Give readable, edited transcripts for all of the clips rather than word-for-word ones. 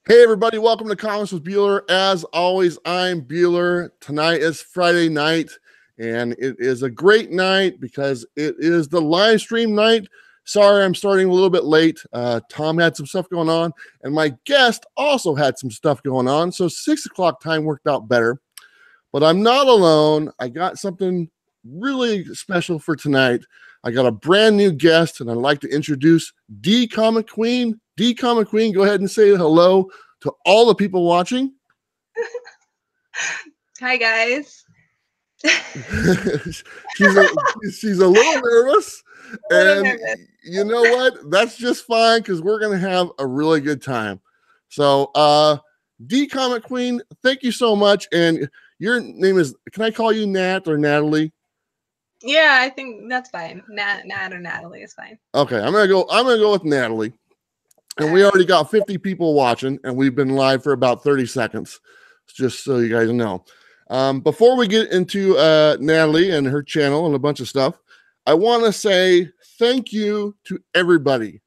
Hey everybody, welcome to Comics with Bueller. As always, I'm Bueller. Tonight is Friday night, and it is a great night because it is the live stream night. Sorry, I'm starting a little bit late. Tom had some stuff going on, and my guest also had some stuff going on, so 6 o'clock time worked out better. But I'm not alone. I got something really special for tonight. I got a brand new guest, and I'd like to introduce dcomicqueen. dcomicqueen, go ahead and say hello to all the people watching. Hi, guys. she's a little nervous, and you know what? That's just fine because we're going to have a really good time. So, dcomicqueen, thank you so much. And your name is, can I call you Nat or Natalie? Yeah, I think that's fine. Nat or Natalie is fine. Okay, I'm gonna go with Natalie. And we already got 50 people watching, and we've been live for about 30 seconds, just so you guys know. Before we get into Natalie and her channel and a bunch of stuff, I want to say thank you to everybody.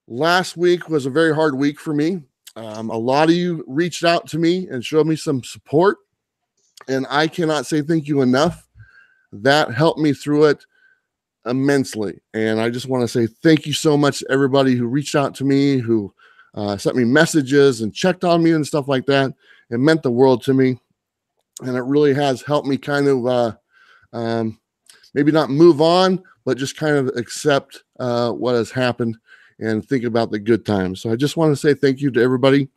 Last week was a very hard week for me. A lot of you reached out to me and showed me some support, and I cannot say thank you enough. That helped me through it immensely. And I just want to say thank you so much to everybody who reached out to me, who sent me messages and checked on me and stuff like that. It meant the world to me. And it really has helped me kind of maybe not move on, but just kind of accept what has happened and think about the good times. So I just want to say thank you to everybody.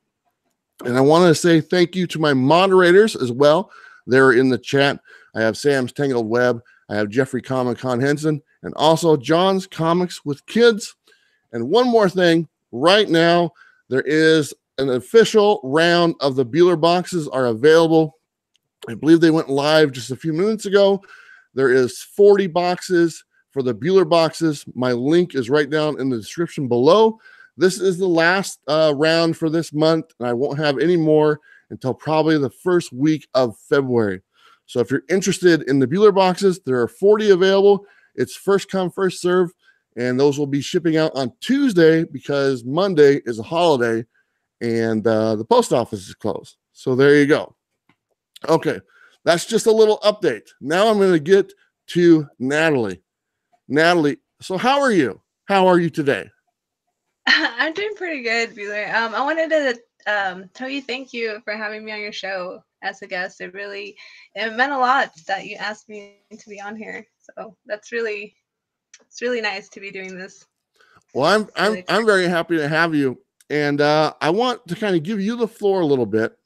And I want to say thank you to my moderators as well. They're in the chat. I have Sam's Tangled Web. I have Jeffrey Komikhan Henson, and also John's Comics with Kids. And one more thing, right now, there is an official round of the Bueller boxes are available. I believe they went live just a few minutes ago. There is 40 boxes for the Bueller boxes. My link is right down in the description below. This is the last round for this month, and I won't have any more until probably the first week of February. So if you're interested in the Bueller boxes, there are 40 available. It's first come, first serve, and those will be shipping out on Tuesday because Monday is a holiday and the post office is closed. So there you go. Okay, that's just a little update. Now I'm going to get to Natalie. Natalie, so how are you? How are you today? I'm doing pretty good, Bueller. I wanted to tell you thank you for having me on your show as a guest. It meant a lot that you asked me to be on here. So it's really nice to be doing this. Well, I'm very happy to have you, and I want to kind of give you the floor a little bit,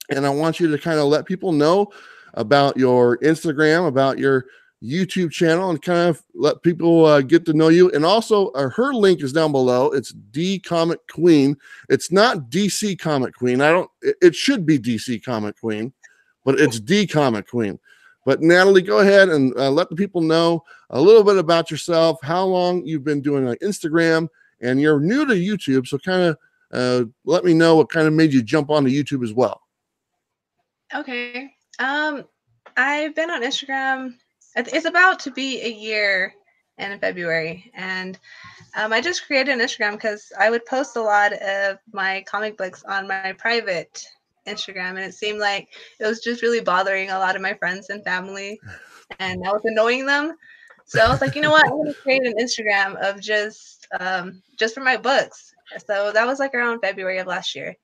and I want you to kind of let people know about your Instagram, about your YouTube channel, and kind of let people get to know you. And also, her link is down below. It's dcomicqueen. It's not dcomicqueen. It should be dcomicqueen, but it's dcomicqueen. But Natalie, go ahead and let the people know a little bit about yourself, how long you've been doing Instagram, and you're new to YouTube. So kind of let me know what kind of made you jump onto YouTube as well. Okay. I've been on Instagram. It's about to be a year in February, and I just created an Instagram because I would post a lot of my comic books on my private Instagram, and it seemed like it was just really bothering a lot of my friends and family, and I was annoying them. So I was like, you know what, I'm going to create an Instagram of just for my books. So that was like around February of last year.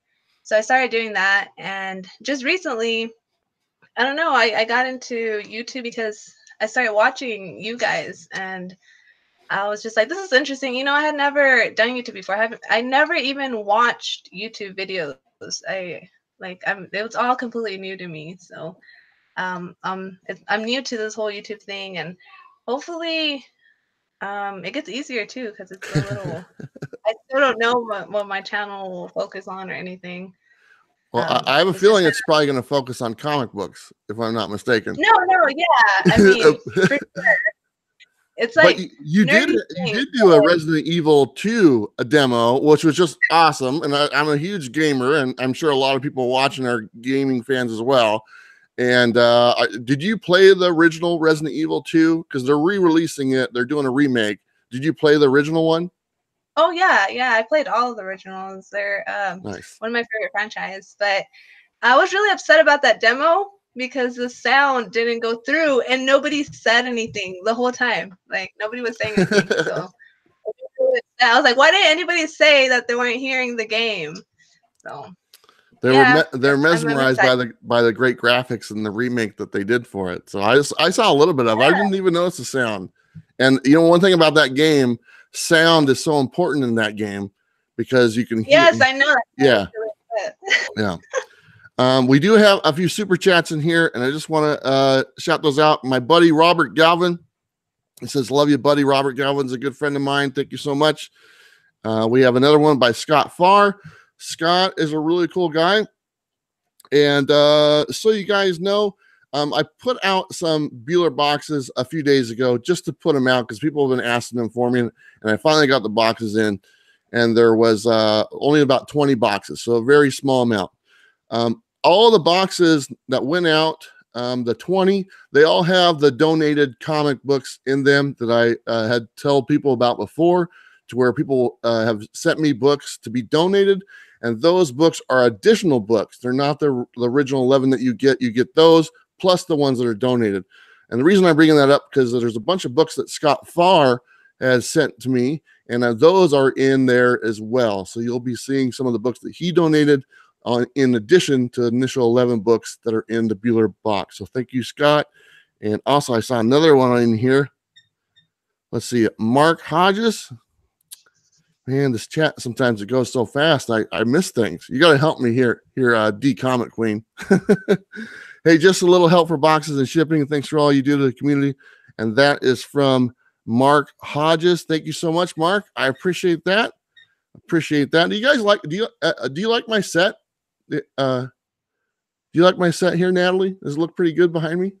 So I started doing that, and just recently, I don't know, I got into YouTube because I started watching you guys, and I was just like, this is interesting. You know, I had never done YouTube before. I never even watched YouTube videos. It was all completely new to me. So, I'm new to this whole YouTube thing, and hopefully, it gets easier too because it's a little. I still don't know what my channel will focus on or anything. Well, I have a feeling it's probably going to focus on comic books, if I'm not mistaken. No, yeah. I mean, for sure. It's like you did do a Resident Evil 2 demo, which was just awesome. And I'm a huge gamer, and I'm sure a lot of people watching are gaming fans as well. And did you play the original Resident Evil 2? Because they're re-releasing it. They're doing a remake. Did you play the original one? Oh yeah, yeah. I played all of the originals. They're Nice. one of my favorite franchise. But I was really upset about that demo because the sound didn't go through and nobody said anything the whole time. Like nobody was saying anything. So I was like, why didn't anybody say that they weren't hearing the game? So yeah, they're I'm mesmerized excited. by the great graphics and the remake that they did for it. So I saw a little bit of it. I Yeah. didn't even notice the sound. And you know, one thing about that game, sound is so important in that game because you can hear. Yes, I know. Yeah, yeah. We do have a few super chats in here, and I just want to shout those out. My buddy Robert Galvin, he says, "Love you, buddy." Robert Galvin's a good friend of mine. Thank you so much. We have another one by Scott Farr. Scott is a really cool guy. And so you guys know, I put out some Bueller boxes a few days ago just to put them out because people have been asking them for me. And I finally got the boxes in, and there was only about 20 boxes, so a very small amount. All the boxes that went out, the 20, they all have the donated comic books in them that I had told people about before, to where people have sent me books to be donated. And those books are additional books. They're not the original 11 that you get. You get those plus the ones that are donated. And the reason I'm bringing that up because there's a bunch of books that Scott Farr has sent to me, and those are in there as well. So you'll be seeing some of the books that he donated in addition to the initial 11 books that are in the Bueller box. So thank you, Scott. And also I saw another one in here. Let's see, Mark Hodges. Man, this chat, sometimes it goes so fast. I miss things. You got to help me here, dcomicqueen. Hey, just a little help for boxes and shipping. Thanks for all you do to the community. And that is from Mark Hodges. Thank you so much, Mark. I appreciate that. Appreciate that. Do you guys like? Do you like my set? Do you like my set here, Natalie? Does it look pretty good behind me?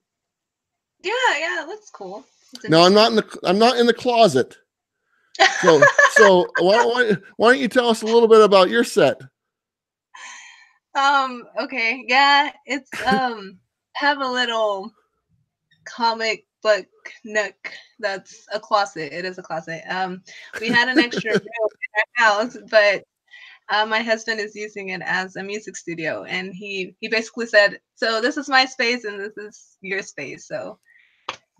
Yeah, yeah, it looks cool. No, I'm not in the closet. So why don't you tell us a little bit about your set? Okay, yeah, it's have a little comic book nook that's a closet. It is a closet. We had an extra room in our house, but my husband is using it as a music studio, and he basically said, "So this is my space, and this is your space." So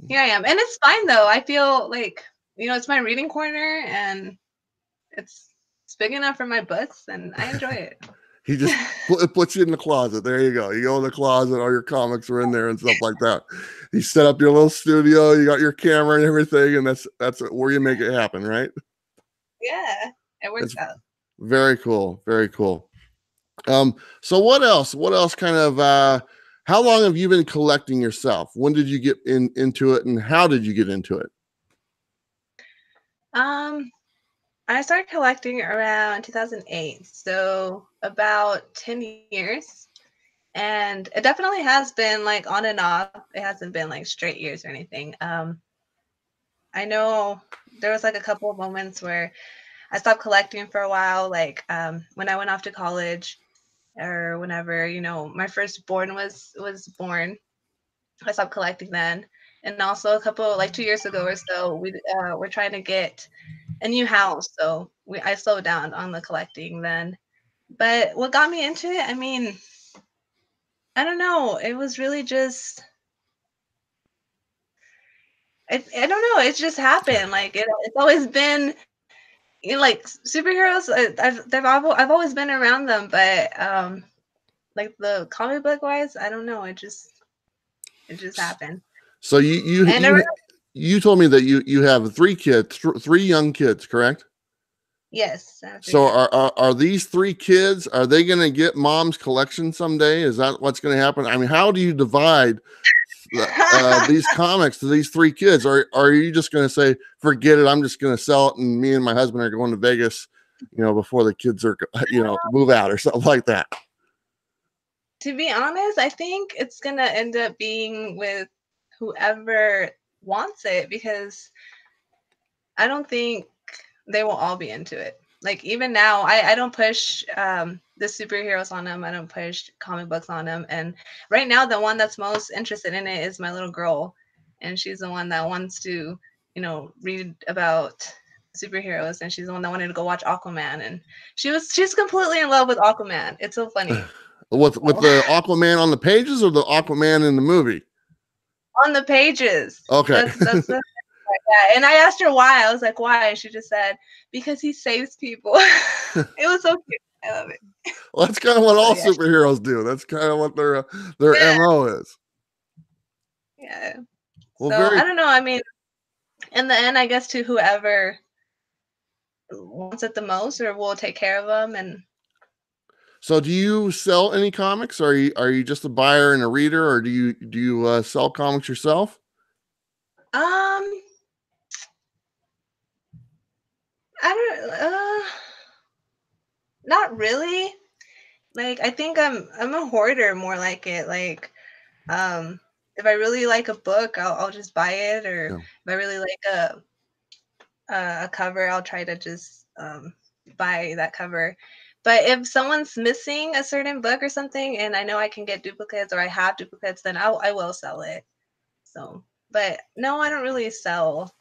here I am, and it's fine though. I feel like it's my reading corner, and it's big enough for my books, and I enjoy it. He just puts you in the closet. There you go. You go in the closet, all your comics are in there and stuff like that. You set up your little studio, you got your camera and everything, and that's where you make it happen, right? Yeah, it works out. Very cool. Very cool. So what else? What else kind of how long have you been collecting yourself? When did you get into it, and how did you get into it? I started collecting around 2008, so about 10 years. And it definitely has been like on and off. It hasn't been like straight years or anything. I know there was like a couple of moments where I stopped collecting for a while, like when I went off to college or whenever, my firstborn was born. I stopped collecting then. And also a couple like 2 years ago or so, we're trying to get a new house, so I slowed down on the collecting then. But what got me into it, I mean, I don't know. It was really just I don't know. It just happened. Like it's always been like superheroes. I've always been around them, but like the comic book wise, I don't know. It just happened. So And you told me that you have 3 kids, 3 young kids, correct? yes. So are these 3 kids, are they going to get mom's collection someday? Is that what's going to happen? I mean, how do you divide these comics to these 3 kids? Or are you just going to say, forget it, I'm just going to sell it, and me and my husband are going to Vegas, before the kids are, move out or something like that? To be honest, I think it's gonna end up being with whoever wants it because I don't think they will all be into it. Like even now, I don't push the superheroes on them. I don't push comic books on them. And right now, the one that's most interested in it is my little girl, and she's the one that wants to, read about superheroes, and she's the one that wanted to go watch Aquaman, and she's completely in love with Aquaman. It's so funny. With the Aquaman on the pages or the Aquaman in the movie? On the pages. Okay. That's the yeah. And I asked her why. I was like, why? And she just said, because he saves people. It was so cute. I love it. Well, that's kind of what all superheroes do. That's kind of what their MO is. Yeah. Well, so I don't know. I mean, in the end, I guess to whoever wants it the most, or will take care of them. And so, do you sell any comics? Are you just a buyer and a reader, or do you sell comics yourself? I don't. Not really. Like, I think I'm a hoarder more like it. Like, if I really like a book, I'll just buy it, or if I really like a cover, I'll try to just buy that cover. But if someone's missing a certain book or something, and I know I can get duplicates, or I have duplicates, then I will sell it. So, but no, I don't really sell.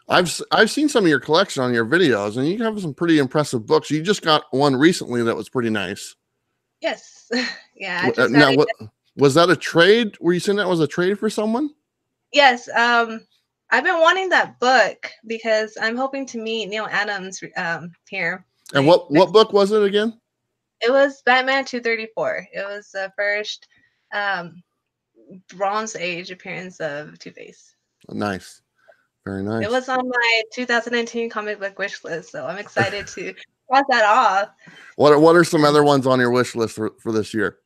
I've seen some of your collection on your videos, and you have some pretty impressive books. You just got one recently that was pretty nice. Yes. Yeah. Now, what was that a trade? Were you saying that was a trade for someone? Yes. I've been wanting that book because I'm hoping to meet Neil Adams here. And what book was it again? It was Batman 234. It was the first Bronze Age appearance of Two-Face. Nice. Very nice. It was on my 2019 comic book wish list, so I'm excited to cross that off. What are some other ones on your wish list for this year?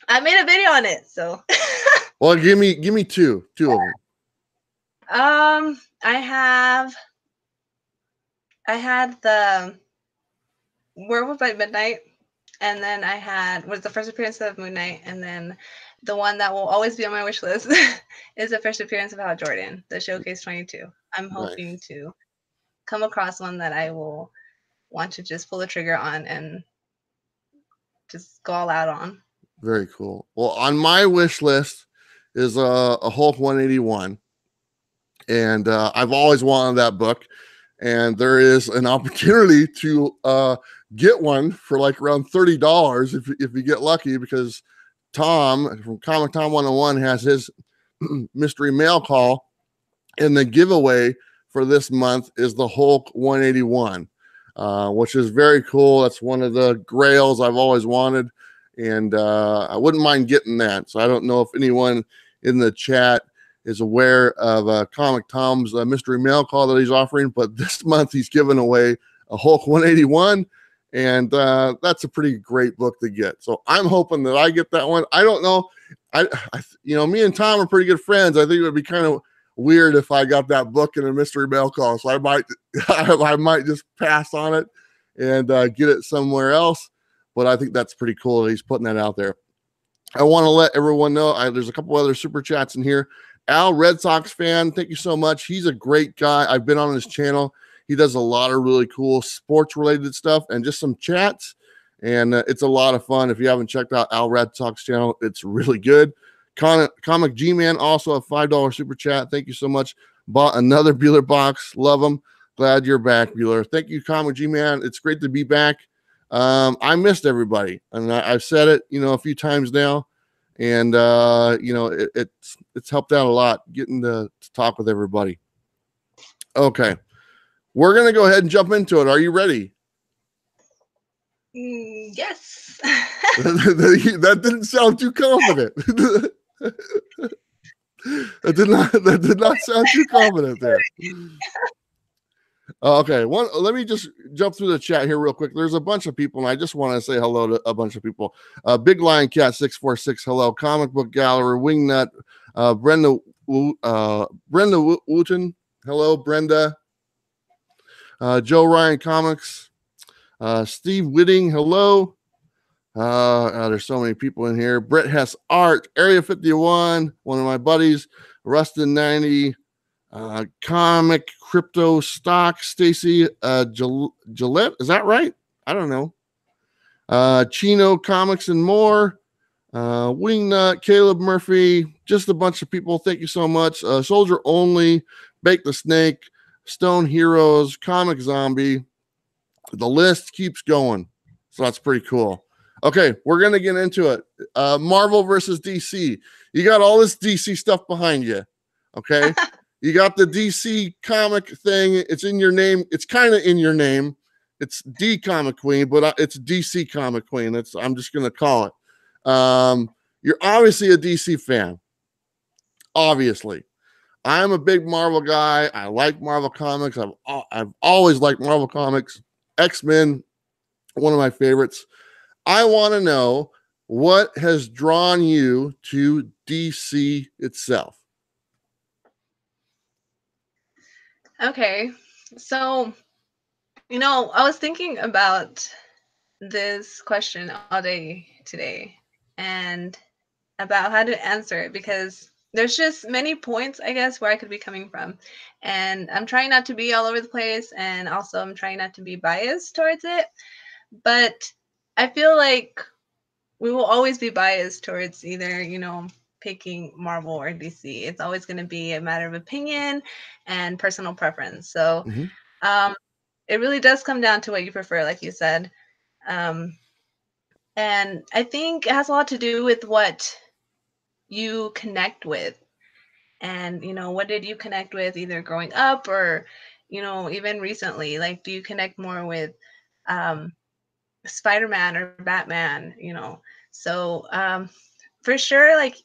I made a video on it, so. Well, give me two of them. I had the Werewolf by Midnight, and then was the first appearance of Moon Knight, and then the one that will always be on my wish list is the first appearance of Hal Jordan, the Showcase 22. I'm hoping to come across one that I will want to just pull the trigger on and just go all out on. Very cool. Well, on my wish list is a Hulk 181. And I've always wanted that book. And there is an opportunity to get one for like around $30 if you get lucky, because Tom from Comic Tom 101 has his mystery mail call, and the giveaway for this month is the Hulk 181, which is very cool. That's one of the grails I've always wanted, and I wouldn't mind getting that. So I don't know if anyone in the chat is aware of Comic Tom's mystery mail call that he's offering, but this month he's giving away a Hulk 181. And that's a pretty great book to get. So I'm hoping that I get that one. I don't know. I me and Tom are pretty good friends. I think it would be kind of weird if I got that book in a mystery mail call. So I might just pass on it and get it somewhere else. But I think that's pretty cool that he's putting that out there. I want to let everyone know there's a couple other super chats in here. Al, Red Sox fan, thank you so much. He's a great guy. I've been on his channel. He does a lot of really cool sports-related stuff and just some chats, and it's a lot of fun. If you haven't checked out Al Red Sox channel, it's really good. Comic G-Man, also a $5 super chat. Thank you so much. Bought another Bueller box. Love them. Glad you're back, Bueller. Thank you, Comic G-Man. It's great to be back. I missed everybody, and I've said it, a few times now, and it's helped out a lot getting to talk with everybody. Okay. We're going to go ahead and jump into it. Are you ready? Yes. That didn't sound too confident. That did not sound too confident there. Okay. Let me just jump through the chat here real quick. There's a bunch of people, and I just want to say hello to a bunch of people. Big Lion Cat 646, hello. Comic Book Gallery, Wingnut, Brenda Wooten, hello, Brenda. Joe Ryan Comics, Steve Whitting, hello. There's so many people in here. Brett Hess Art, Area 51, one of my buddies, Rustin 90, Comic Crypto Stock, Stacy Gillette, is that right? I don't know. Chino Comics and more, Wingnut, Caleb Murphy, just a bunch of people. Thank you so much. Soldier Only, Bake the Snake, Stone Heroes, Comic Zombie. The list keeps going. So that's pretty cool. Okay, we're going to get into it. Marvel versus DC. You got all this DC stuff behind you. Okay. You got the DC comic thing. It's in your name. It's kind of in your name. It's dcomicqueen, but it's DC Comic Queen. I'm just going to call it. You're obviously a DC fan. Obviously. I'm a big Marvel guy. I like Marvel comics. I've always liked Marvel comics. X-Men, one of my favorites. I want to know what has drawn you to DC itself. Okay. So, I was thinking about this question all day today and about how to answer it, because there's just many points, I guess, where I could be coming from. And I'm trying not to be all over the place, and also I'm trying not to be biased towards it. But I feel like we will always be biased towards either, picking Marvel or DC. It's always going to be a matter of opinion and personal preference. So it really does come down to what you prefer, like you said. And I think it has a lot to do with what you connect with. And, what did you connect with either growing up or, even recently? Like, do you connect more with Spider-Man or Batman? So for sure, like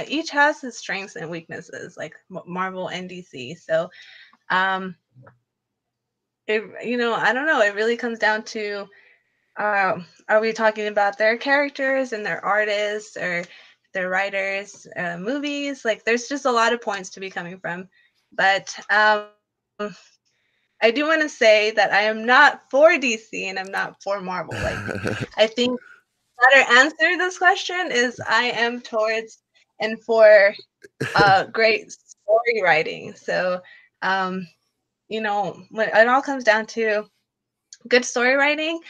each has its strengths and weaknesses, like Marvel and DC. So I don't know, it really comes down to are we talking about their characters and their artists or their writers, movies? Like, there's just a lot of points to be coming from. But I do want to say that I am not for DC and I'm not for Marvel. Like, I think better answer this question is I am towards and for great story writing. So, when it all comes down to good story writing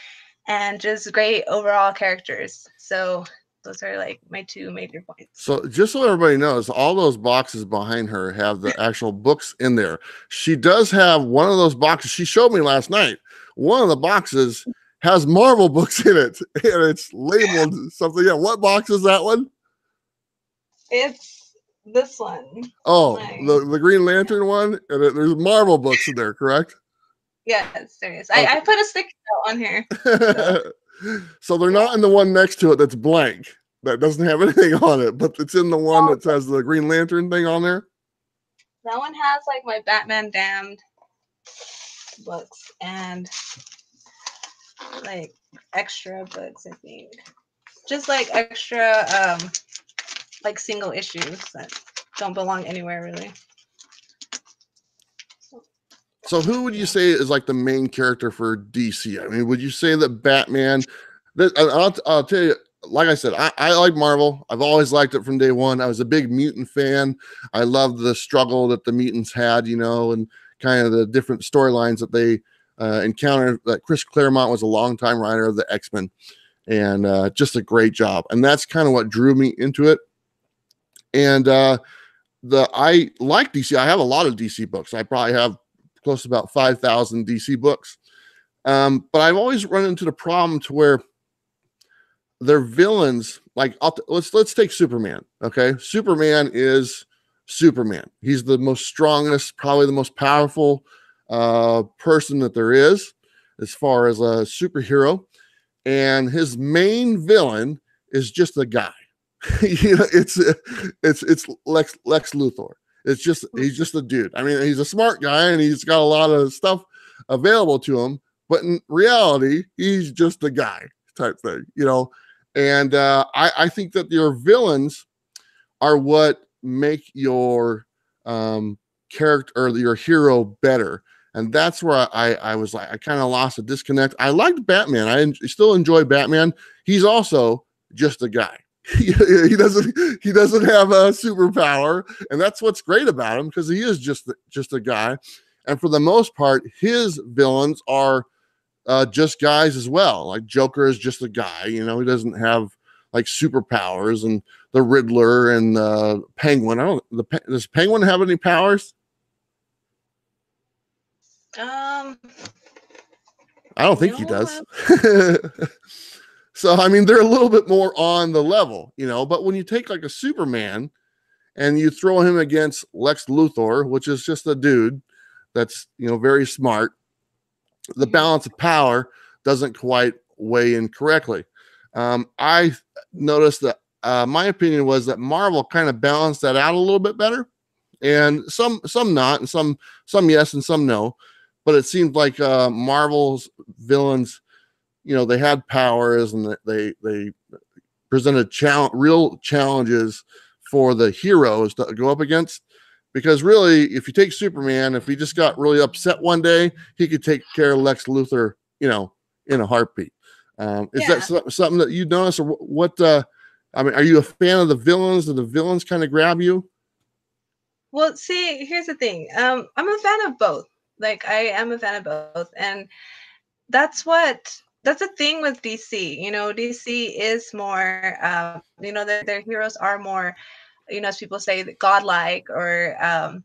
and just great overall characters. So those are like my two major points. So just so everybody knows, all those boxes behind her have the actual books in there. She does have one of those boxes. She showed me last night. One of the boxes has Marvel books in it, and it's labeled something. Yeah, what box is that one? It's this one. Oh, the Green Lantern one, and there's Marvel books in there, correct? Yes, there is. Okay. I put a sticker on here. So they're not in the one next to it that's blank, that doesn't have anything on it, but it's in the one that has the Green Lantern thing on there. That one has like my Batman Damned books and like extra books, I think. Just like extra like single issues that don't belong anywhere really. So who would you say is like the main character for DC? I mean, would you say that Batman, I'll tell you, like I said, I like Marvel. I've always liked it from day one. I was a big mutant fan. I loved the struggle that the mutants had, and kind of the different storylines that they encountered. That Chris Claremont was a longtime writer of the X-Men, and just a great job. And that's kind of what drew me into it. And I like DC. I have a lot of DC books. I probably have close to about 5,000 DC books. But I've always run into the problem to where their villains, like let's take Superman. Okay. Superman is Superman. He's the most strongest, probably the most powerful person that there is as far as a superhero. And his main villain is just a guy. It's Lex Luthor. He's just a dude. I mean, he's a smart guy and he's got a lot of stuff available to him, but in reality, he's just a guy type thing, And I think that your villains are what make your character or your hero better. And that's where I was like, I kind of lost a disconnect. I liked Batman. I still enjoy Batman. He's also just a guy. He doesn't have a superpower, and that's what's great about him, because he is just a guy. And for the most part, his villains are just guys as well. Like Joker is just a guy, he doesn't have like superpowers. And the Riddler and Penguin. Does Penguin have any powers? Um, I don't think he no, does. So, I mean, they're a little bit more on the level, you know, but when you take like a Superman and you throw him against Lex Luthor, which is just a dude that's, you know, very smart, the balance of power doesn't quite weigh in correctly. I noticed that my opinion was that Marvel kind of balanced that out a little bit better, and some not, and some yes and some no. But it seemed like Marvel's villains, you know, they had powers and they presented real challenges for the heroes to go up against. Because really, if you take Superman, if he just got really upset one day, he could take care of Lex Luthor, you know, in a heartbeat. Is that something that you notice, or what? I mean, are you a fan of the villains? Do the villains kind of grab you? Well, see, here's the thing. I'm a fan of both. Like, I am a fan of both, and that's the thing with DC. You know, DC is more. You know, their heroes are more. You know, as people say, godlike or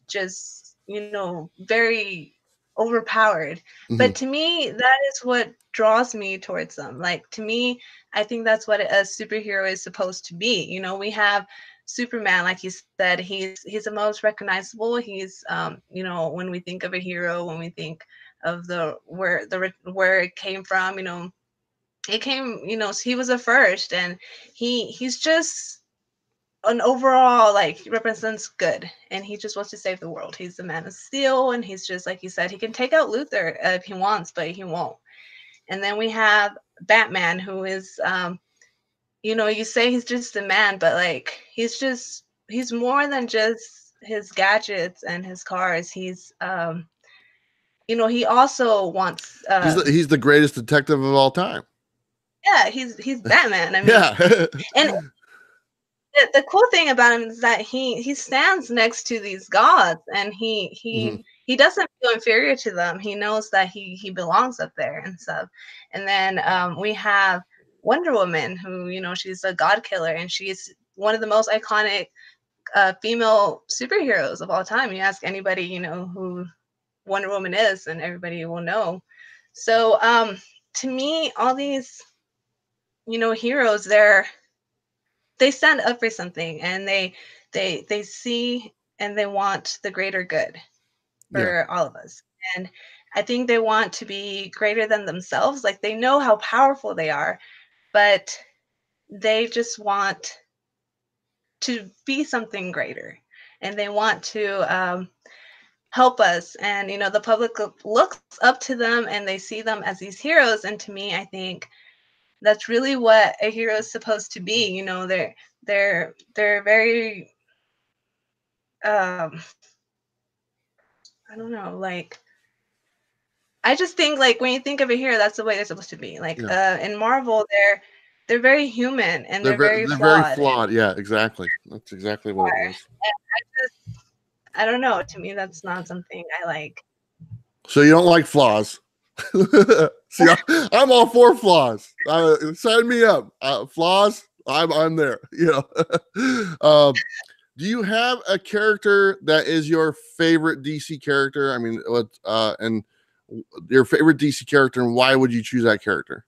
just very overpowered. Mm-hmm. But to me, that is what draws me towards them. Like, to me, I think that's what a superhero is supposed to be. You know, we have Superman, like you said, he's the most recognizable. He's you know, when we think of a hero, when we think of where it came from, you know, it came, you know, he was the first, and he's just an overall, like, he represents good, and he just wants to save the world. He's the man of steel, and he's just, like you said, he can take out Luther if he wants, but he won't. And then we have Batman, who is you know, you say he's just a man, but like, he's more than just his gadgets and his cars. He's you know, he also wants He's the greatest detective of all time. yeah, he's Batman. I mean, Yeah. and the cool thing about him is that he stands next to these gods, and Mm-hmm. he doesn't feel inferior to them. He knows that he belongs up there and stuff. And then we have Wonder Woman, who, you know, she's a god killer, and she's one of the most iconic female superheroes of all time. You ask anybody, you know, who Wonder Woman is, and everybody will know. So to me, all these, you know, heroes, they stand up for something, and they see and they want the greater good Yeah. for all of us. And I think they want to be greater than themselves. Like, they know how powerful they are, but they just want to be something greater, and they want to help us. And, you know, the public looks up to them, and they see them as these heroes. And to me, I think that's really what a hero is supposed to be. You know, they're very um I don't know, like, I just think, like, when you think of a hero, that's the way they're supposed to be. Like, Yeah. in Marvel, they're very human, and they're very They're very flawed. flawed. Yeah, exactly. That's exactly what it was. I don't know. To me, that's not something I like. So you don't like flaws? See, I'm all for flaws. Sign me up. Flaws, I'm there. You know. Do you have a character that is your favorite DC character? I mean, what and your favorite DC character, and why would you choose that character?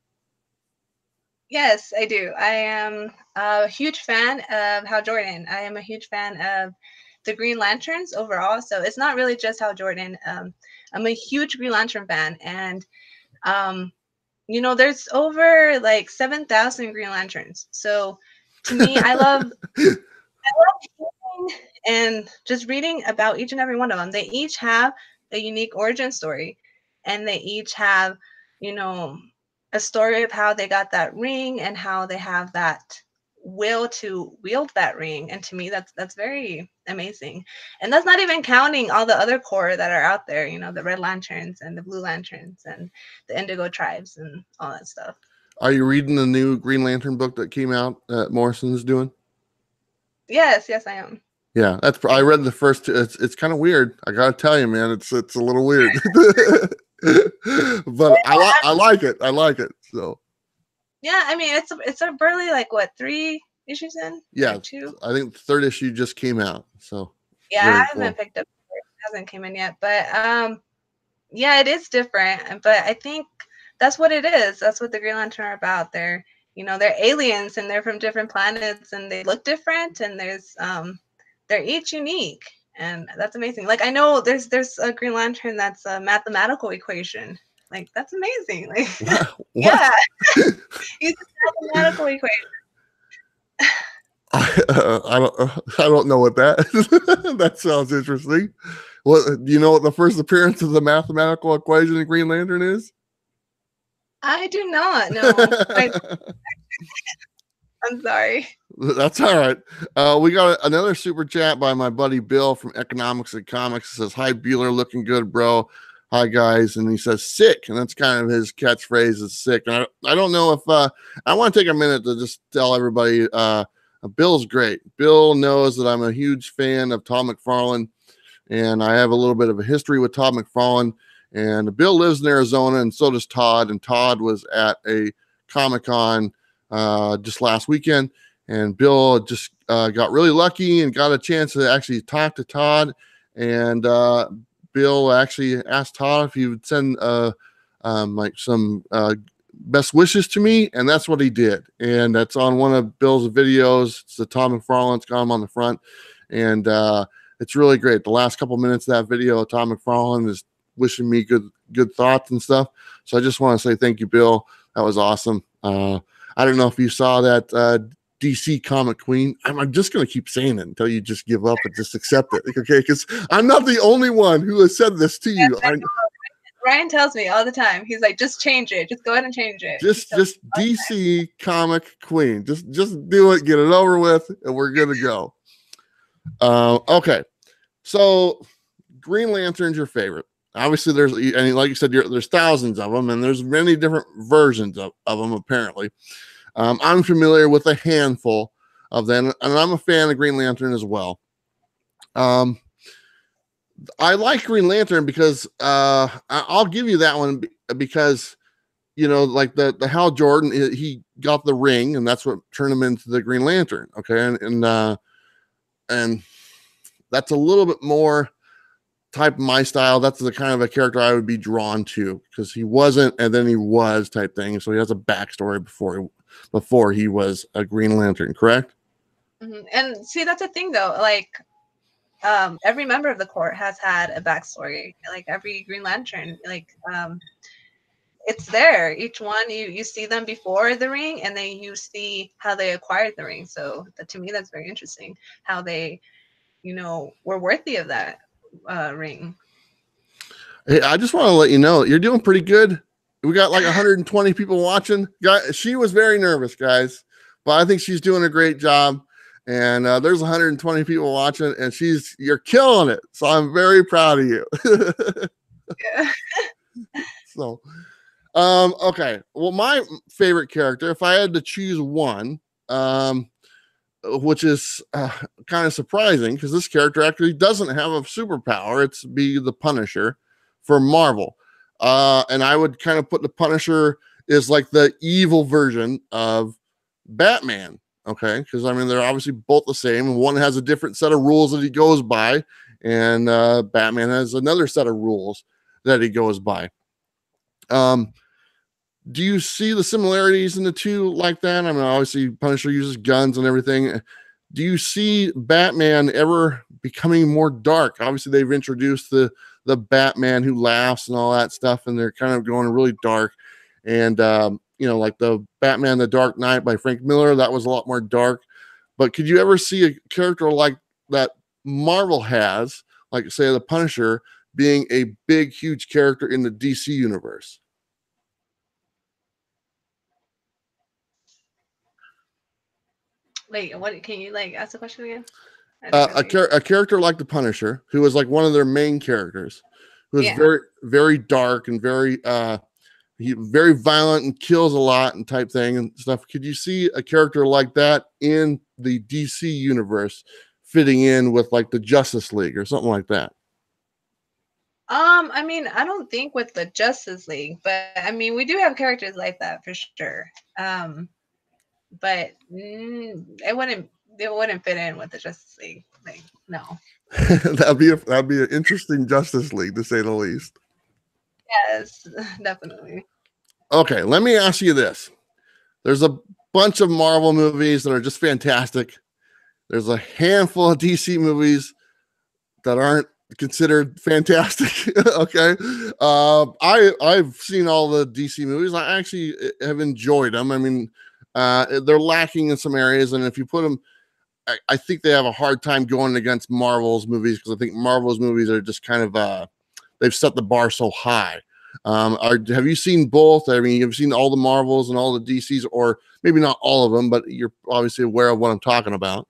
Yes, I do. I am a huge fan of Hal Jordan. I am a huge fan of the Green Lanterns overall. So it's not really just Hal Jordan. I'm a huge Green Lantern fan, and um, you know, there's over like 7,000 Green Lanterns. So to me, I love hearing and just reading about each and every one of them. They each have a unique origin story, and they each have, you know, a story of how they got that ring and how they have that will to wield that ring. And to me, that's very amazing. And that's not even counting all the other core that are out there, you know, the Red Lanterns and the Blue Lanterns and the Indigo tribes and all that stuff. Are you reading the new Green Lantern book that came out that Morrison's doing? Yes, yes, I am. Yeah, I read the first two. It's kind of weird. I gotta tell you, man, it's a little weird. But I like it. I like it. So Yeah, I mean, it's a barely, like, what, 3 issues in? yeah, Or 2? I think the third issue just came out. So Yeah, very I cool. haven't picked up, it hasn't came in yet, but yeah, it is different, but I think that's what it is. That's what the Green Lantern are about. They're, they're aliens and they're from different planets and they look different and they're each unique and that's amazing. Like I know there's a Green Lantern that's a mathematical equation. Like that's amazing. Like What? yeah, it's a mathematical equation. I don't know what that that sounds interesting. What do you know what the first appearance of the mathematical equation in Green Lantern is? I do not know. I'm sorry. That's all right. We got another super chat by my buddy Bill from Economics and Comics. It says, "Hi Bueller, looking good, bro. Hi guys," and he says "sick," and that's kind of his catchphrase is "sick." And I don't know if I want to take a minute to just tell everybody. Bill's great. Bill knows that I'm a huge fan of Todd McFarlane, and I have a little bit of a history with Todd McFarlane. And Bill lives in Arizona, and so does Todd. And Todd was at a Komikhan just last weekend, and Bill just got really lucky and got a chance to actually talk to Todd. And Bill actually asked Todd if he would send like some best wishes to me, and that's what he did. And that's on one of Bill's videos. It's the Todd McFarlane's got him on the front, and it's really great. The last couple minutes of that video, Todd McFarlane is wishing me good thoughts and stuff. So I just want to say thank you, Bill. That was awesome. I don't know if you saw that dcomicqueen. I'm just going to keep saying it until you just give up and just accept it, okay? Because I'm not the only one who has said this to you. Ryan tells me all the time. He's like, just change it. Just go ahead and change it. Just DC Comic Queen. Just do it. Get it over with, and we're good to go. Okay. So Green Lantern's your favorite. Obviously, and like you said, there's thousands of them, and there's many different versions of them, apparently. I'm familiar with a handful of them, and I'm a fan of Green Lantern as well. I like Green Lantern because I'll give you that one because like the Hal Jordan, he got the ring, and that's what turned him into the Green Lantern. Okay, and that's a little bit more type of my style. That's the kind of a character I would be drawn to because he wasn't and then he was type thing. So he has a backstory before he was a Green Lantern, correct? Mm-hmm. And see, that's a thing though. Like every member of the court has had a backstory. Like every Green Lantern, like it's there. Each one you see them before the ring, and then you see how they acquired the ring. So to me, that's very interesting. How they, were worthy of that ring. Hey, I just want to let you know you're doing pretty good. We got like 120 people watching. She was very nervous, guys, but I think she's doing a great job. And there's 120 people watching, and you're killing it. So I'm very proud of you. Yeah. So, okay. Well, my favorite character, if I had to choose one, which is kind of surprising because this character actually doesn't have a superpower. It's be the Punisher for Marvel. And I would kind of put the Punisher is like the evil version of Batman. Okay, because I mean they're obviously both the same, and one has a different set of rules that he goes by, and Batman has another set of rules that he goes by. Do you see the similarities in the two like that? I mean, obviously Punisher uses guns and everything. Do you see Batman ever becoming more dark? Obviously, they've introduced the Batman who laughs and all that stuff, and they're kind of going really dark. And like the Batman The Dark Knight by Frank Miller, that was a lot more dark. But could you ever see a character like that Marvel has, like say the Punisher, being a big, huge character in the DC universe? Wait, what? Can you ask the question again? A character like the Punisher, who was like one of their main characters, who was very, very dark and very very violent and kills a lot and type thing and stuff. Could you see a character like that in the DC universe fitting in with like the Justice League or something like that? I mean, I don't think with the Justice League, but I mean, we do have characters like that for sure. But it wouldn't fit in with the Justice League. Like, no. that'd be an interesting Justice League to say the least. Yes, definitely. Okay, let me ask you this. There's a bunch of Marvel movies that are just fantastic. There's a handful of DC movies that aren't considered fantastic. Okay. I've seen all the DC movies. I actually have enjoyed them. I mean, they're lacking in some areas, and if you put them, I think they have a hard time going against Marvel's movies, because I think Marvel's movies are just kind of they've set the bar so high. Have you seen both? I mean, you've seen all the Marvels and all the DCs, or maybe not all of them, but you're obviously aware of what I'm talking about.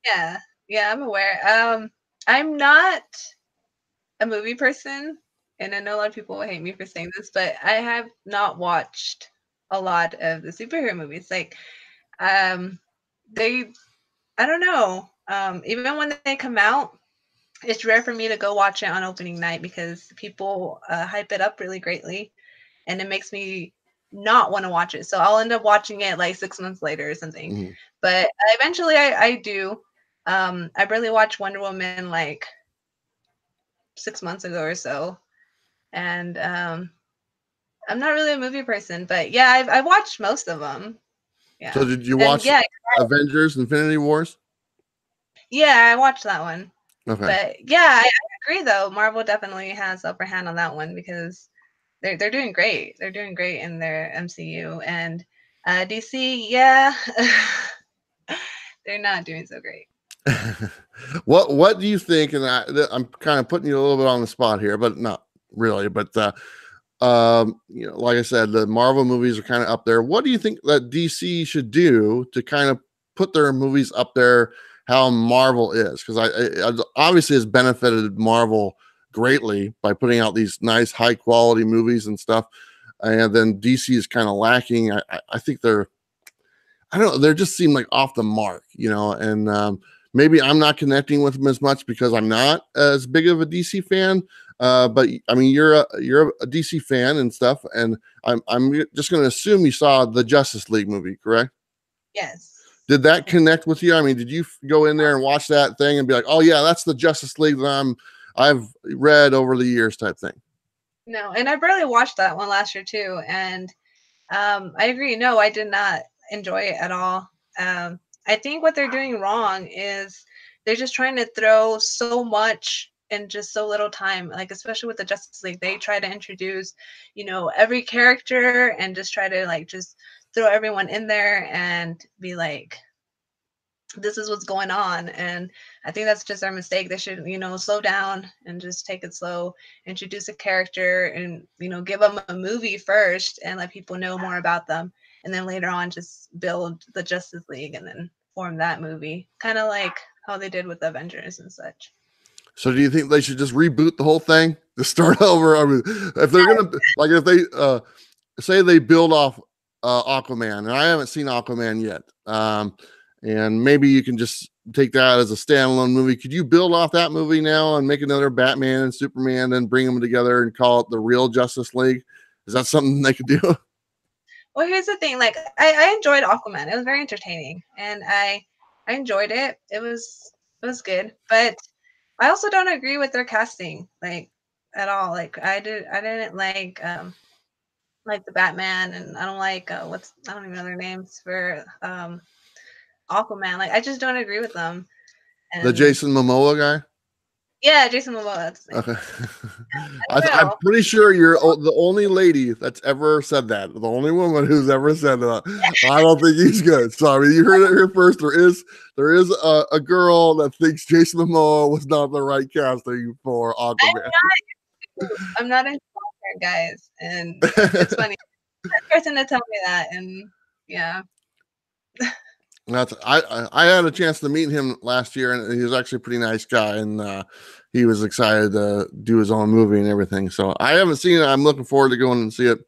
Yeah, yeah, I'm aware. I'm not a movie person, and I know a lot of people will hate me for saying this, but I have not watched a lot of the superhero movies. Like, um, they, I don't know. Even when they come out, it's rare for me to go watch it on opening night because people hype it up really greatly, and it makes me not want to watch it. So I'll end up watching it like 6 months later or something. Mhm. But eventually, I do. I barely watched Wonder Woman like 6 months ago or so, and I'm not really a movie person, but yeah, I've watched most of them. So Yeah, did you and watch yeah, Avengers Infinity Wars? yeah, I watched that one. Okay. But yeah, I agree though. Marvel definitely has upper hand on that one because they're doing great. They're doing great in their MCU, and DC, yeah, they're not doing so great. What do you think? And I'm kind of putting you a little bit on the spot here, but not really. But like I said, the Marvel movies are kind of up there. What do you think that DC should do to kind of put their movies up there how Marvel is? Because I obviously has benefited Marvel greatly by putting out these nice high quality movies and stuff, and then DC is kind of lacking. I think I don't know, they just seem like off the mark, and maybe I'm not connecting with them as much because I'm not as big of a DC fan. But I mean, you're a DC fan and stuff, and I'm just going to assume you saw the Justice League movie, correct? Yes. Did that connect with you? I mean, did you go in there and watch that thing and be like, oh yeah, that's the Justice League that I've read over the years type thing? No, and I barely watched that one last year too, and I agree. No, I did not enjoy it at all. I think what they're doing wrong is they're just trying to throw so much in just so little time. Like especially with the Justice League, they try to introduce, every character and just try to like just throw everyone in there and be like, this is what's going on. And I think that's just our mistake. They should, slow down and just take it slow, introduce a character and, give them a movie first and let people know more about them. And then later on, just build the Justice League and then form that movie, kind of like how they did with the Avengers and such. So do you think they should just reboot the whole thing to start over? I mean, if they're gonna like, if they say they build off Aquaman, and I haven't seen Aquaman yet, and maybe you can just take that as a standalone movie. Could you build off that movie now and make another Batman and Superman, and bring them together and call it the real Justice League? Is that something they could do? Well, here's the thing. Like, I enjoyed Aquaman. It was very entertaining, and I enjoyed it. It was good, but I also don't agree with their casting, like at all. Like I didn't like the Batman, and I don't like I don't even know their names for Aquaman. Like I just don't agree with them. The And Jason Momoa guy? yeah, Jason Momoa, that's his name. Okay. I don't I'm know. pretty sure you're the only lady that's ever said that. The only woman who's ever said that. I don't think he's good. So I mean, you heard it here first. There is a girl that thinks Jason Momoa was not the right casting for Aquaman. I'm not into long guys, and it's funny. First person to tell me that, and yeah. I had a chance to meet him last year, and he was actually a pretty nice guy, and he was excited to do his own movie and everything. So I haven't seen it. I'm looking forward to going and see it.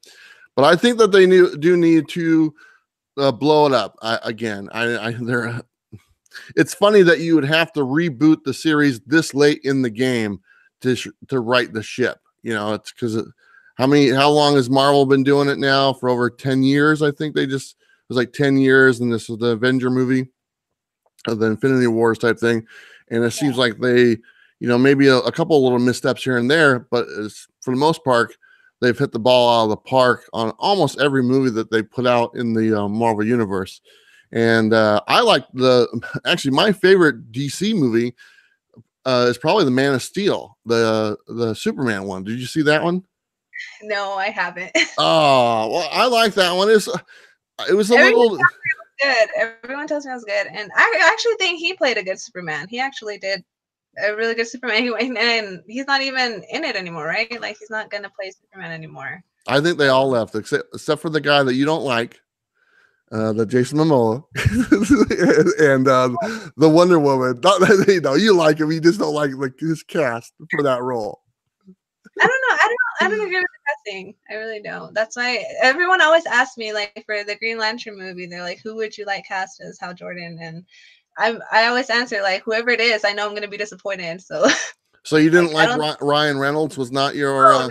But I think that they do need to blow it up again. It's funny that you would have to reboot the series this late in the game to right the ship. It's because how long has Marvel been doing it now? For over 10 years, I think it was like 10 years, and this was the Avenger movie, the Infinity Wars type thing. And it seems like they, maybe a couple of little missteps here and there, but for the most part, they've hit the ball out of the park on almost every movie that they put out in the Marvel universe. And I like actually my favorite DC movie is probably the Man of Steel, the Superman one. Did you see that one? No, I haven't. Oh, well, I like that one. It was a little good. Everyone tells me it was good, and I actually think he played a good Superman. He actually did a really good Superman, and he's not even in it anymore, right? Like he's not gonna play Superman anymore. I think they all left except for the guy that you don't like, the Jason Momoa, and the Wonder Woman. Not that you like him, you just don't like his cast for that role. I don't know. I don't agree with the casting. I really don't. That's why everyone always asks me, like for the Green Lantern movie, they're like, "Who would you like cast as Hal Jordan?" And I always answer like, "Whoever it is, I know I'm going to be disappointed." So. So you didn't like Ryan Reynolds? Was not your?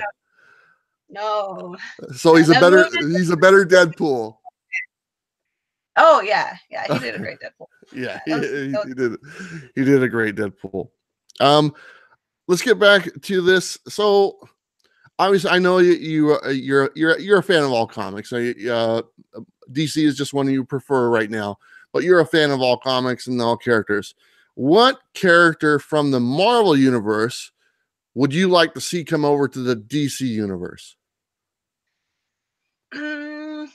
No. So he's a better Deadpool. Oh yeah, he did a great Deadpool. Yeah, he did a great Deadpool. Let's get back to this. So obviously, I know you're a fan of all comics. DC is just one you prefer right now, but you're a fan of all comics and all characters. What character from the Marvel universe would you like to see come over to the DC universe? I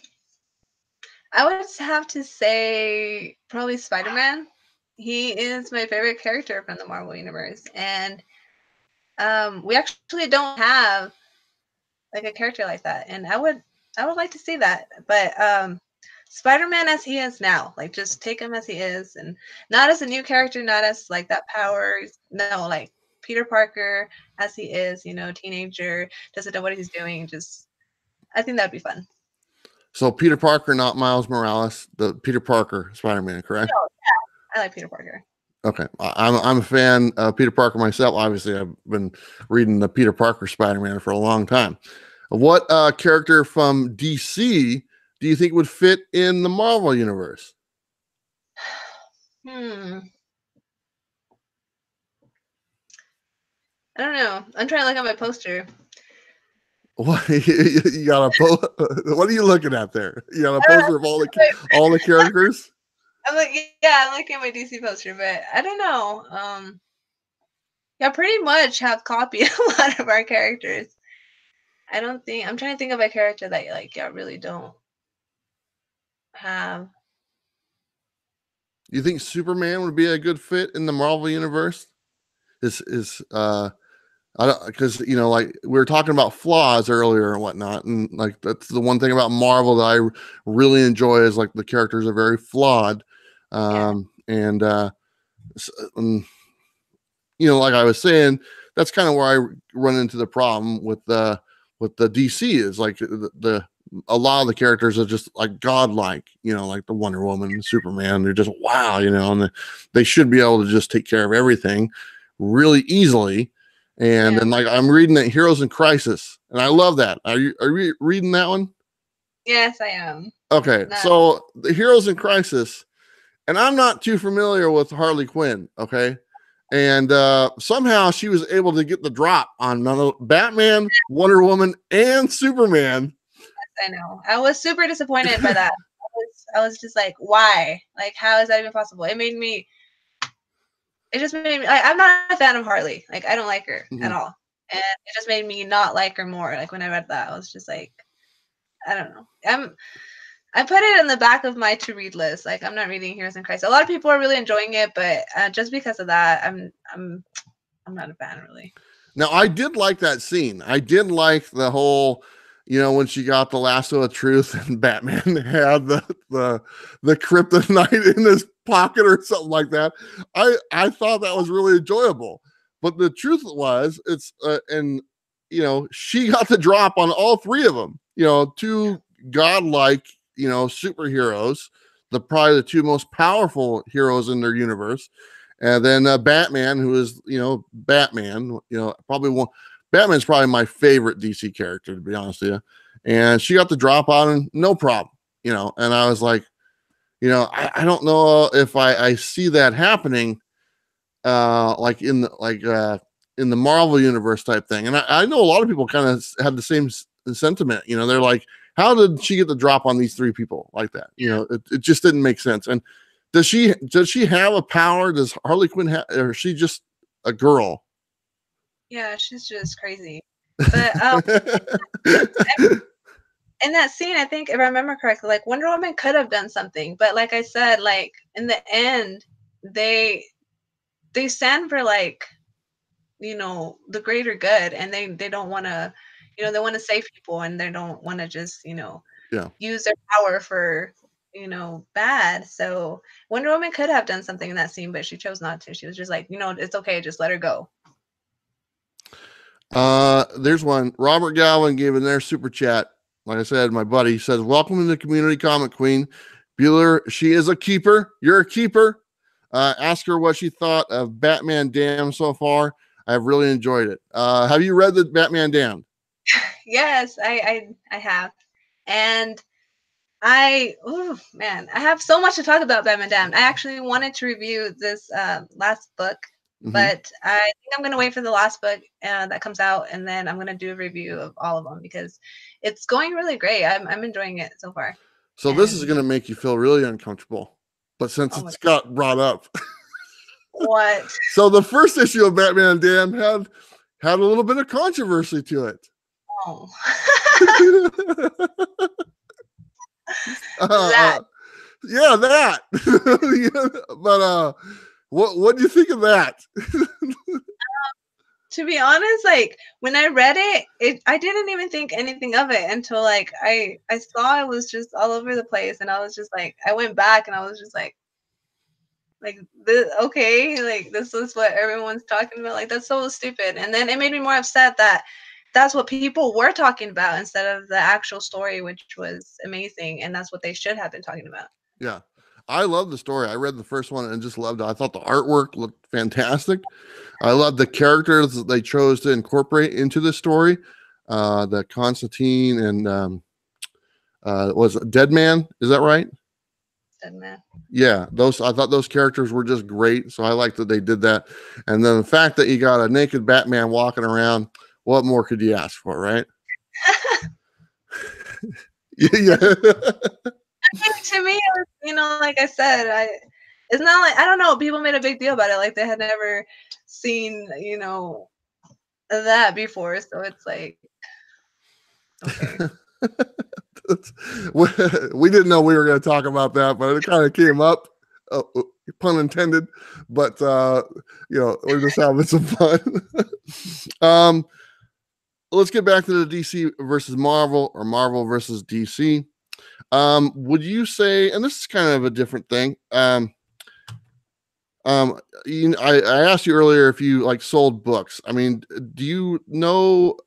would have to say probably Spider-Man. He is my favorite character from the Marvel universe, and we actually don't have like a character like that, and I would like to see that. But Spider-Man as he is now, like just take him as he is, and not as a new character, not as like that powers. No, like Peter Parker as he is, teenager, doesn't know what he's doing. Just, I think that'd be fun. So Peter Parker, not Miles Morales, the Peter Parker Spider-Man, correct? Oh, yeah. I like Peter Parker. Okay, I'm a fan of Peter Parker myself. Obviously, I've been reading the Peter Parker Spider-Man for a long time. What character from DC do you think would fit in the Marvel universe? I don't know. I'm trying to look at my poster. What you got what are you looking at there? You got a poster of all the characters? I'm looking at my DC poster, but I don't know. Yeah, pretty much have copied a lot of our characters. I'm trying to think of a character that I really don't have. You think Superman would be a good fit in the Marvel universe? I don't, because like we were talking about flaws earlier and whatnot, and like that's the one thing about Marvel that I really enjoy is like the characters are very flawed, and like I was saying, that's kind of where I run into the problem with the DC is like a lot of the characters are just like godlike, like the Wonder Woman and Superman. They're just wow, and they should be able to just take care of everything really easily. And then like I'm reading that Heroes in Crisis, and I love that. Are you reading that one? Yes, I am. Okay, so the Heroes in Crisis, and I'm not too familiar with Harley Quinn. Okay, and somehow she was able to get the drop on Batman, Wonder Woman, and Superman. Yes, I know. I was super disappointed by that. I was just like, why? Like, how is that even possible? It just made me I'm not a fan of Harley. Like, I don't like her at all. And it just made me not like her more. Like, when I read that, I was just like, I don't know. I put it in the back of my to-read list. Like, I'm not reading Heroes in Crisis. A lot of people are really enjoying it, but just because of that, I'm not a fan, really. Now, I did like that scene. I did like the whole, when she got the lasso of truth and Batman had the kryptonite in his pocket or something like that. I thought that was really enjoyable. But the truth was, it's she got the drop on all three of them. Two godlike, superheroes, probably the two most powerful heroes in their universe. And then Batman, who is, Batman, Batman's probably my favorite DC character, to be honest with you. And she got the drop on him, no problem, and I was like, I don't know if I see that happening, like in the Marvel universe type thing. And I know a lot of people kind of had the sentiment. You know, they're like, how did she get the drop on these three people like that? You know, it just didn't make sense. And does she have a power? Does Harley Quinn have, or is she just a girl? Yeah, she's just crazy. But in that scene, I think if I remember correctly, like Wonder Woman could have done something, but like I said, like in the end, they stand for like, you know, the greater good, and they don't want to, you know, they want to save people, and they don't want to just, you know, use their power for, you know, bad. So Wonder Woman could have done something in that scene, but she chose not to. She was just like, you know, it's okay, just let her go. There's one. Robert Galvin gave in their super chat. Like I said, my buddy says, welcome to the community, Comic Queen. Bueller, she is a keeper. You're a keeper. Ask her what she thought of Batman Damned so far. I've really enjoyed it. Have you read the Batman Damned? Yes, I have. And oh man, I have so much to talk about Batman Damned. I actually wanted to review this last book, but I think I'm going to wait for the last book that comes out, and then I'm going to do a review of all of them because it's going really great. I'm enjoying it so far. So this is going to make you feel really uncomfortable, but since it's got brought up. What? So the first issue of Batman Damned had a little bit of controversy to it. Oh. That. Yeah, that. But what do you think of that? To be honest, like when I read it, I didn't even think anything of it until like I saw it was just all over the place, and I was just like, I went back and I was just like this, okay, like this is what everyone's talking about. Like that's so stupid. And then it made me more upset that that's what people were talking about instead of the actual story, which was amazing, and that's what they should have been talking about. Yeah. I love the story. I read the first one and just loved it. I thought the artwork looked fantastic. I love the characters that they chose to incorporate into the story. The Constantine and was it Dead Man? Is that right? Dead Man. Yeah, I thought those characters were just great. So I like that they did that. And then the fact that you got a naked Batman walking around, what more could you ask for, right? Yeah. To me, it was, you know, like I said, it's not like, I don't know, people made a big deal about it, like they had never seen, you know, that before, so it's like, okay. We didn't know we were going to talk about that, but it kind of came up, pun intended. But you know, we're just having some fun. Let's get back to the DC versus Marvel, or Marvel versus DC. Would you say, and this is kind of a different thing. I asked you earlier if you like sold books. I mean, do you know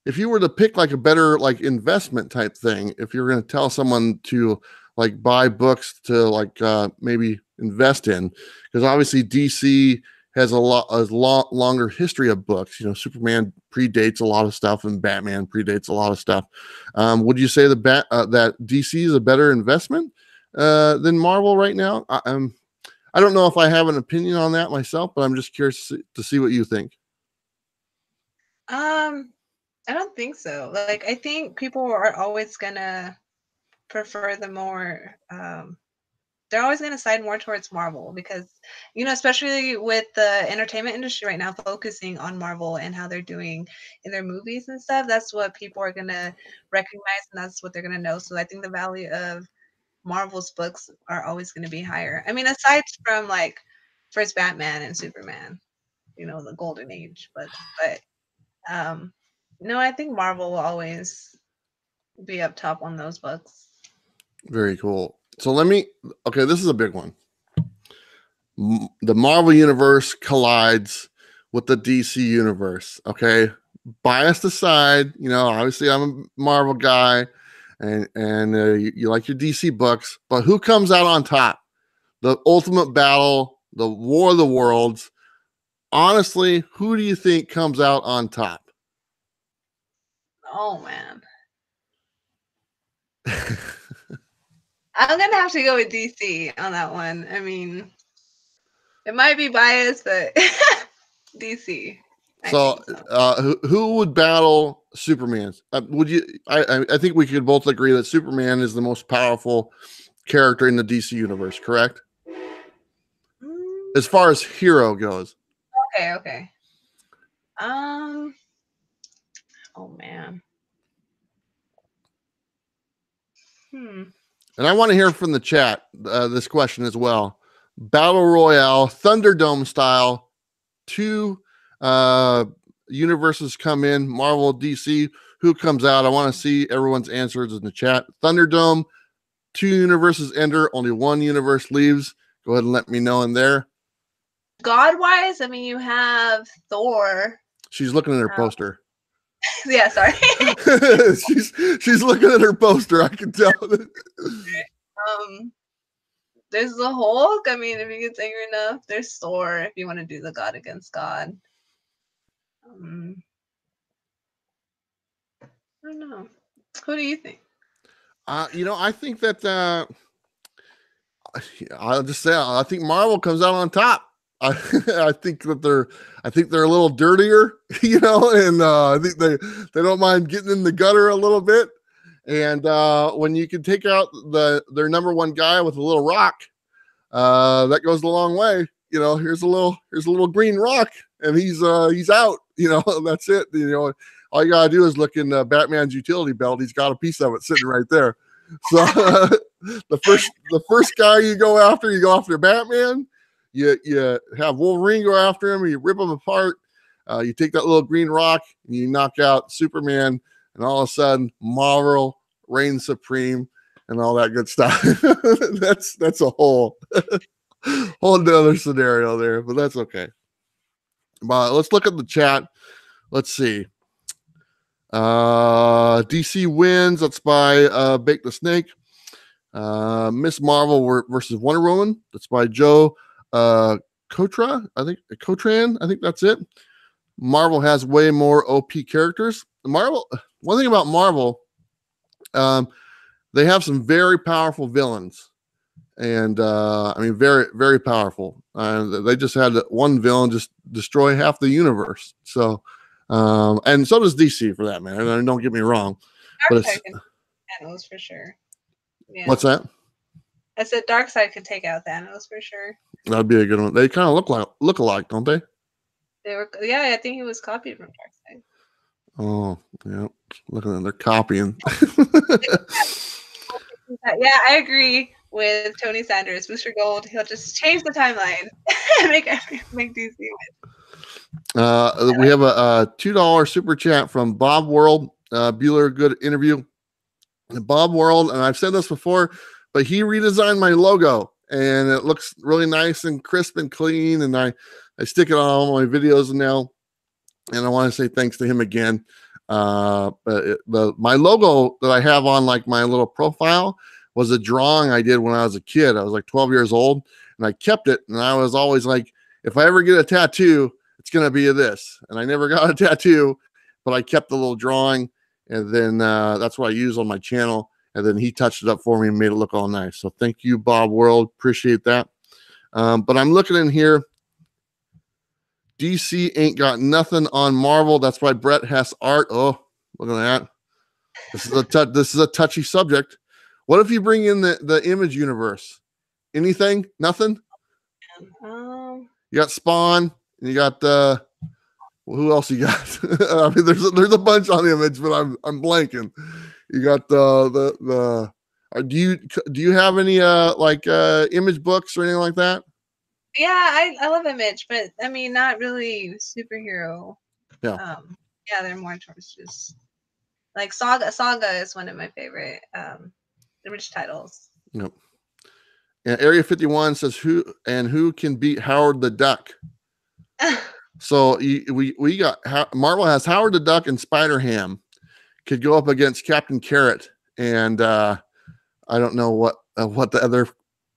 if you were to pick like a better like investment type thing, if you're going to tell someone to like buy books to like maybe invest in, because obviously DC has a longer history of books. You know, Superman predates a lot of stuff, and Batman predates a lot of stuff. Would you say that DC is a better investment than Marvel right now? I don't know if I have an opinion on that myself, but I'm just curious to see what you think. I don't think so. Like, I think people are always gonna prefer the more they're always going to side more towards Marvel because, you know, especially with the entertainment industry right now focusing on Marvel and how they're doing in their movies and stuff, that's what people are going to recognize, and that's what they're going to know. So I think the value of Marvel's books are always going to be higher. I mean, aside from like first Batman and Superman, you know, the golden age, but no, I think Marvel will always be up top on those books. Very cool. So okay, this is a big one. The Marvel universe collides with the DC universe. Okay, biased aside, you know, obviously I'm a Marvel guy, and you like your DC books, but who comes out on top? The ultimate battle, the War of the Worlds. Honestly, who do you think comes out on top? Oh man. I'm gonna have to go with DC on that one. I mean, it might be biased, but DC. So, who would battle Superman? Would you? I think we could both agree that Superman is the most powerful character in the DC universe, correct? As far as hero goes. Okay. Oh man. And I want to hear from the chat this question as well. Battle Royale, Thunderdome style, 2 universes come in, Marvel, DC. Who comes out? I want to see everyone's answers in the chat. Thunderdome, 2 universes enter, only 1 universe leaves. Go ahead and let me know in there. God-wise, I mean, you have Thor. She's looking at her poster. Yeah, sorry. she's looking at her poster. I can tell. There's the Hulk. I mean, if he gets angry enough, there's Thor. If you want to do the God against God. I don't know. Who do you think? I think that I'll just say I think Marvel comes out on top. I think they're a little dirtier, and I think they don't mind getting in the gutter a little bit. And when you can take out their number 1 guy with a little rock, that goes a long way. Here's a little green rock, and he's out. That's it. All you gotta do is look in Batman's utility belt. He's got a piece of it sitting right there. So the first guy you go after Batman. You have Wolverine go after him, you rip him apart, you take that little green rock, and you knock out Superman, and all of a sudden Marvel reigns supreme and all that good stuff. that's a whole other scenario there, but that's okay. But let's look at the chat. Let's see. DC wins. That's by Bake the Snake. Miss Marvel versus Wonder Woman. That's by Joe Cotran, I think that's it. Marvel has way more OP characters. One thing about Marvel, they have some very powerful villains, and I mean very, very powerful. They just had one villain just destroy half the universe. So, and so does DC for that matter. And don't get me wrong, but Thanos for sure. Yeah. What's that? I said Darkseid could take out Thanos for sure. That'd be a good one. They kind of look alike, don't they? They were, yeah. I think he was copied from Darkseid. Oh, yeah. Look at them, they're copying. Yeah, I agree with Tony Sanders. Booster Gold. He'll just change the timeline and make DC win. We have a $2 super chat from Bob World. Bueller, good interview. Bob World, and I've said this before, but he redesigned my logo, and it looks really nice and crisp and clean, and I stick it on all my videos now, and I want to say thanks to him again. But my logo that I have on like my little profile was a drawing I did when I was a kid. I was like 12 years old, and I kept it, and I was always like, if I ever get a tattoo, it's going to be this. And I never got a tattoo, but I kept the little drawing, and then that's what I use on my channel. And then he touched it up for me and made it look all nice. So thank you, Bob World. Appreciate that. But I'm looking in here. DC ain't got nothing on Marvel. That's why Brett has art. Oh, look at that. This is a touchy subject. What if you bring in the Image universe? Anything? Nothing? You got Spawn, and you got who else you got? I mean, there's a bunch on Image, but I'm blanking. You got do you have any Image books or anything like that? Yeah, I love Image, but I mean, not really superhero. Yeah. Yeah, they're more towards just like Saga. Saga is one of my favorite Image titles. Yep. And Area 51 says who can beat Howard the Duck? So we got Marvel has Howard the Duck and Spider-Ham could go up against Captain Carrot, and I don't know what the other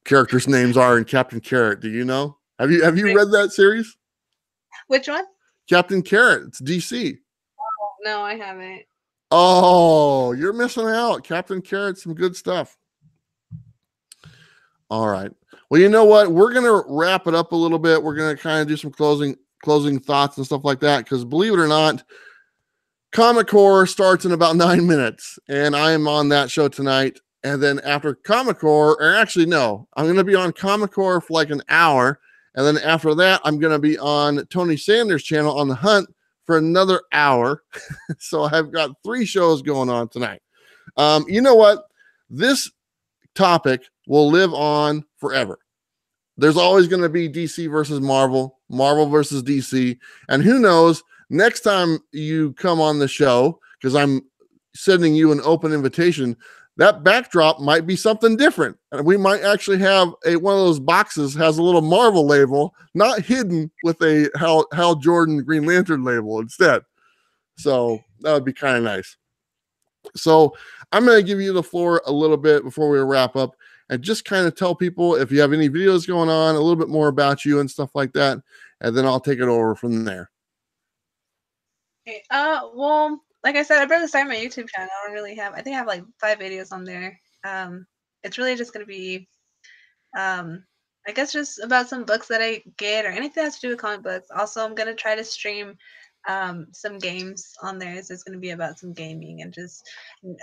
characters' names are in Captain Carrot. Do you know? Have you read that series? Which one? Captain Carrot. It's DC. Oh, no, I haven't. Oh, you're missing out. Captain Carrot, some good stuff. All right. Well, you know what? We're gonna wrap it up a little bit. We're gonna kind of do some closing closing thoughts and stuff like that. Because believe it or not, Comic Core starts in about 9 minutes, and I am on that show tonight. And then after Comic Core, or actually, no, I'm going to be on Comic Core for like an hour. And then after that, I'm going to be on Tony Sanders' channel on The Hunt for another hour. So I've got 3 shows going on tonight. You know what? This topic will live on forever. There's always going to be DC versus Marvel, Marvel versus DC. And who knows, next time you come on the show, because I'm sending you an open invitation, that backdrop might be something different. And we might actually have one of those boxes has a little Marvel label, not hidden with a Hal Jordan Green Lantern label instead. So that would be kind of nice. So I'm going to give you the floor a little bit before we wrap up and just kind of tell people if you have any videos going on, a little bit more about you and stuff like that. And then I'll take it over from there. Okay. Well, like I said, I barely started my YouTube channel. I don't really have, I think I have like 5 videos on there. It's really just going to be, I guess just about some books that I get or anything that has to do with comic books. Also, I'm going to try to stream some games on there. So it's going to be about some gaming and just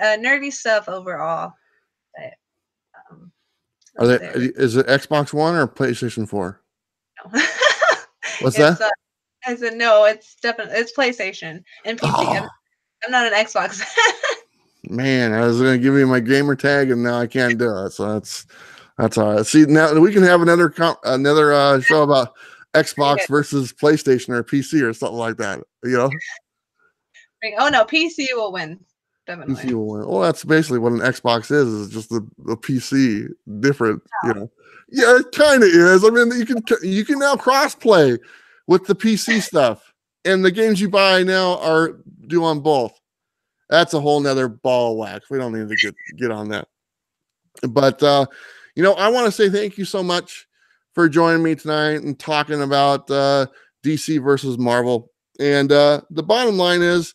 nerdy stuff overall. But, is it Xbox One or PlayStation 4? No. What's that? I said no. It's definitely PlayStation and PC. Oh. I'm not an Xbox. Man, I was going to give you my gamer tag, and now I can't do it. So that's all right. See, now we can have another show about Xbox versus PlayStation or PC or something like that. You know? Oh no, PC will win. Definitely. PC will win. Well, that's basically what an Xbox is just the PC different. Yeah. You know? Yeah, it kind of is. I mean, you can now cross play with the PC stuff, and the games you buy now are due on both. That's a whole nother ball of wax. We don't need to get on that. But you know, I want to say thank you so much for joining me tonight and talking about DC versus Marvel. And the bottom line is,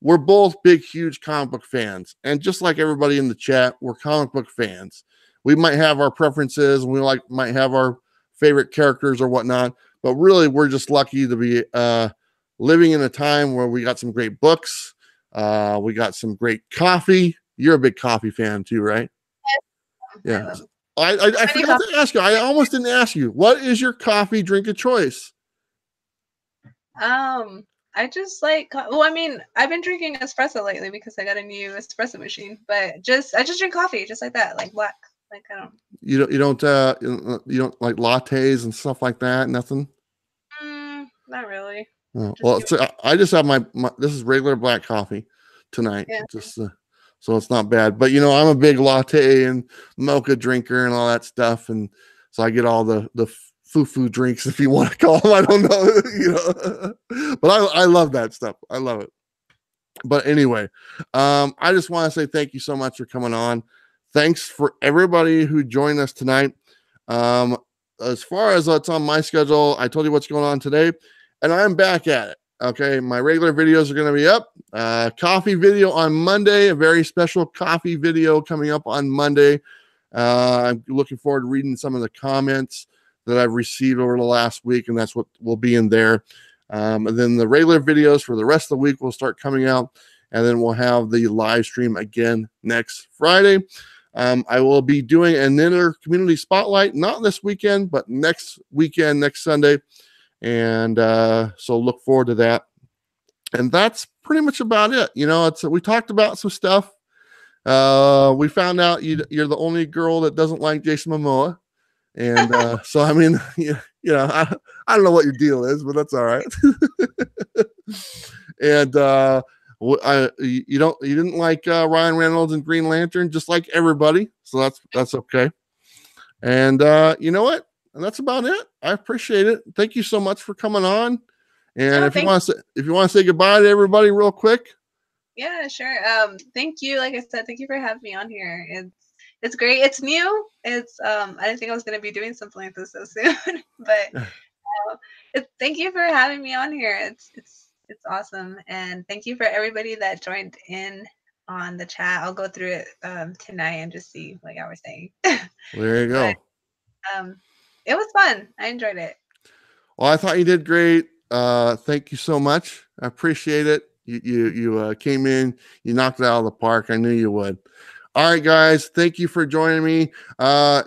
we're both big, huge comic book fans. And just like everybody in the chat, we're comic book fans. We might have our preferences, and we might have our favorite characters or whatnot, but really we're just lucky to be living in a time where we got some great books. We got some great coffee. You're a big coffee fan too, right? Yeah. I forgot to ask you. I almost didn't ask you. What is your coffee drink of choice? I just like, well, I mean, I've been drinking espresso lately because I got a new espresso machine, but I just drink coffee just like that, like black. Like I don't. You don't like lattes and stuff like that? Nothing. Not really. Well, I just have my this is regular black coffee tonight. Yeah. Just so it's not bad. But you know, I'm a big latte and mocha drinker and all that stuff, and so I get all the foo drinks, if you want to call them. I don't know, you know. But I love that stuff. I love it. But anyway, I just want to say thank you so much for coming on. Thanks for everybody who joined us tonight. As far as what's on my schedule, I told you what's going on today, and I'm back at it. Okay, my regular videos are going to be up. Coffee video on Monday, a very special coffee video coming up on Monday. I'm looking forward to reading some of the comments that I've received over the last week, and that's what will be in there. And then the regular videos for the rest of the week will start coming out, and then we'll have the live stream again next Friday. I will be doing another community spotlight, not this weekend, but next weekend, next Sunday. And so look forward to that. And that's pretty much about it. You know, we talked about some stuff. We found out you're the only girl that doesn't like Jason Momoa. And so, I mean, you know, I don't know what your deal is, but that's all right. And you didn't like Ryan Reynolds and Green Lantern, just like everybody. So that's okay. And you know what? And that's about it. I appreciate it. Thank you so much for coming on. And if you want to say goodbye to everybody real quick. Yeah, sure. Thank you. Like I said, thank you for having me on here. It's great. It's new. It's I didn't think I was going to be doing something like this so soon, but thank you for having me on here. It's awesome, and thank you for everybody that joined in on the chat. I'll go through it tonight and just see like I was saying. There you go. But, it was fun. I enjoyed it. Well, I thought you did great. thank you so much. I appreciate it. You came in, you knocked it out of the park. I knew you would. All right, guys. Thank you for joining me.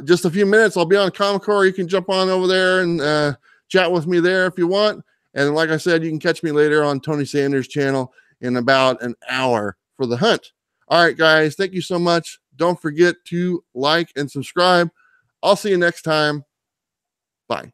Just a few minutes. I'll be on Comic-Con. You can jump on over there and chat with me there if you want. And like I said, you can catch me later on Tony Sanders' channel in about an hour for the hunt. All right, guys. Thank you so much. Don't forget to like and subscribe. I'll see you next time. Bye.